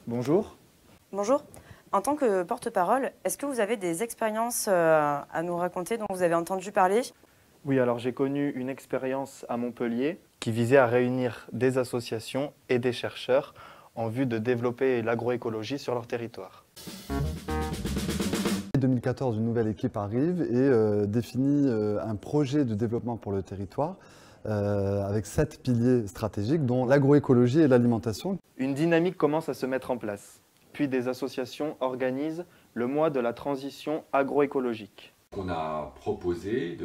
Bonjour. Bonjour. En tant que porte-parole, est-ce que vous avez des expériences à nous raconter dont vous avez entendu parler? Oui, alors j'ai connu une expérience à Montpellier qui visait à réunir des associations et des chercheurs en vue de développer l'agroécologie sur leur territoire. En 2014, une nouvelle équipe arrive et définit un projet de développement pour le territoire avec 7 piliers stratégiques, dont l'agroécologie et l'alimentation. Une dynamique commence à se mettre en place, puis des associations organisent le mois de la transition agroécologique. On a proposé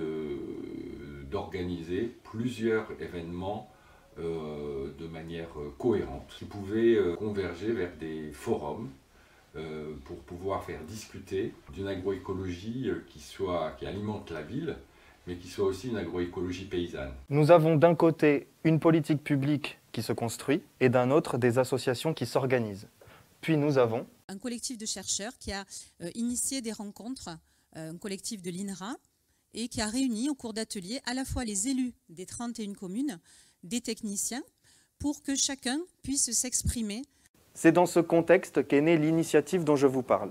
d'organiser plusieurs événements de manière cohérente qui pouvaient converger vers des forums pour pouvoir faire discuter d'une agroécologie qui alimente la ville, mais qui soit aussi une agroécologie paysanne. Nous avons d'un côté une politique publique qui se construit et d'un autre des associations qui s'organisent. Puis nous avons un collectif de chercheurs qui a initié des rencontres, un collectif de l'INRA, et qui a réuni au cours d'ateliers à la fois les élus des 31 communes, des techniciens, pour que chacun puisse s'exprimer. C'est dans ce contexte qu'est née l'initiative dont je vous parle.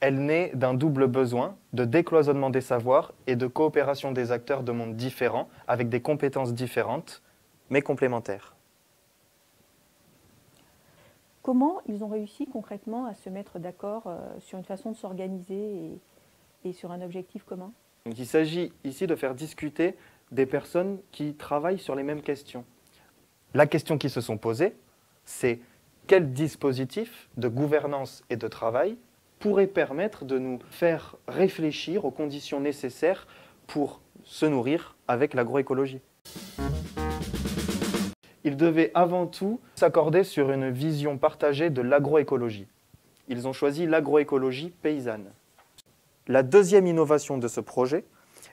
Elle naît d'un double besoin de décloisonnement des savoirs et de coopération des acteurs de mondes différents, avec des compétences différentes, mais complémentaires. Comment ils ont réussi concrètement à se mettre d'accord sur une façon de s'organiser et sur un objectif commun? Donc, il s'agit ici de faire discuter des personnes qui travaillent sur les mêmes questions. La question qui se sont posées, c'est quel dispositif de gouvernance et de travail pourrait permettre de nous faire réfléchir aux conditions nécessaires pour se nourrir avec l'agroécologie. Ils devaient avant tout s'accorder sur une vision partagée de l'agroécologie. Ils ont choisi l'agroécologie paysanne. La deuxième innovation de ce projet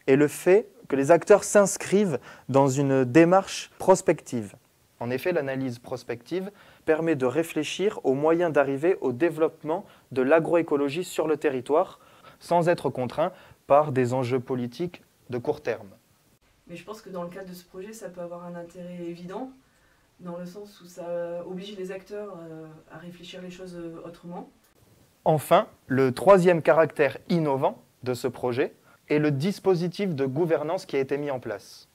est le fait que les acteurs s'inscrivent dans une démarche prospective. En effet, l'analyse prospective permet de réfléchir aux moyens d'arriver au développement de l'agroécologie sur le territoire sans être contraint par des enjeux politiques de court terme. Mais je pense que dans le cadre de ce projet, ça peut avoir un intérêt évident, dans le sens où ça oblige les acteurs à réfléchir les choses autrement. Enfin, le troisième caractère innovant de ce projet est le dispositif de gouvernance qui a été mis en place.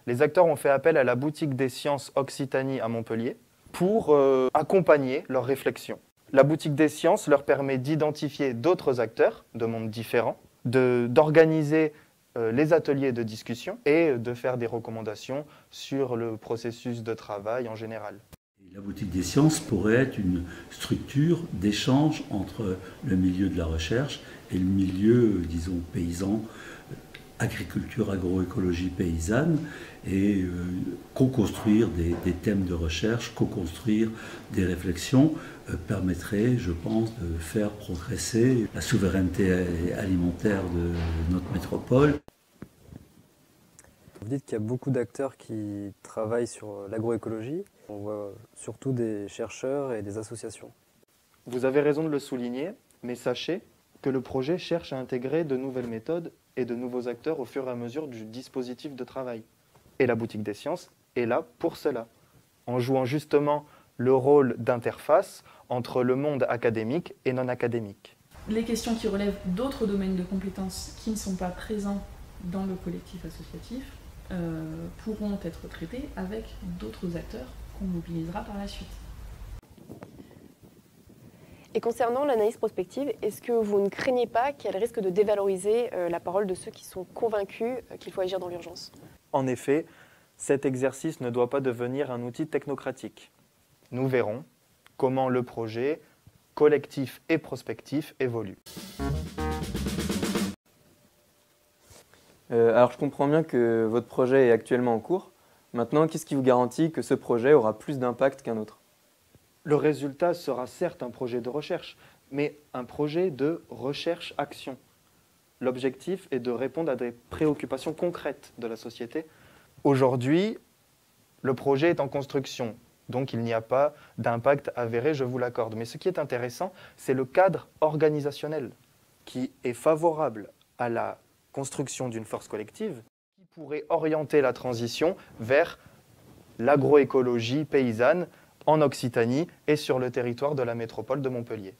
Les acteurs ont fait appel à la boutique des sciences Occitanie à Montpellier pour accompagner leurs réflexions. La boutique des sciences leur permet d'identifier d'autres acteurs de mondes différents, d'organiser les ateliers de discussion et de faire des recommandations sur le processus de travail en général. La boutique des sciences pourrait être une structure d'échange entre le milieu de la recherche et le milieu, disons, paysan, agriculture, agroécologie paysanne, et co-construire des thèmes de recherche, co-construire des réflexions permettrait, je pense, de faire progresser la souveraineté alimentaire de notre métropole. Vous dites qu'il y a beaucoup d'acteurs qui travaillent sur l'agroécologie. On voit surtout des chercheurs et des associations. Vous avez raison de le souligner, mais sachez que le projet cherche à intégrer de nouvelles méthodes et de nouveaux acteurs au fur et à mesure du dispositif de travail. Et la boutique des sciences est là pour cela, en jouant justement le rôle d'interface entre le monde académique et non académique. Les questions qui relèvent d'autres domaines de compétences qui ne sont pas présents dans le collectif associatif pourront être traitées avec d'autres acteurs qu'on mobilisera par la suite. Et concernant l'analyse prospective, est-ce que vous ne craignez pas qu'elle risque de dévaloriser la parole de ceux qui sont convaincus qu'il faut agir dans l'urgence? En effet, cet exercice ne doit pas devenir un outil technocratique. Nous verrons comment le projet, collectif et prospectif, évolue. Alors je comprends bien que votre projet est actuellement en cours. Maintenant, qu'est-ce qui vous garantit que ce projet aura plus d'impact qu'un autre? Le résultat sera certes un projet de recherche, mais un projet de recherche-action. L'objectif est de répondre à des préoccupations concrètes de la société. Aujourd'hui, le projet est en construction, donc il n'y a pas d'impact avéré, je vous l'accorde. Mais ce qui est intéressant, c'est le cadre organisationnel qui est favorable à la construction d'une force collective qui pourrait orienter la transition vers l'agroécologie paysanne en Occitanie et sur le territoire de la métropole de Montpellier.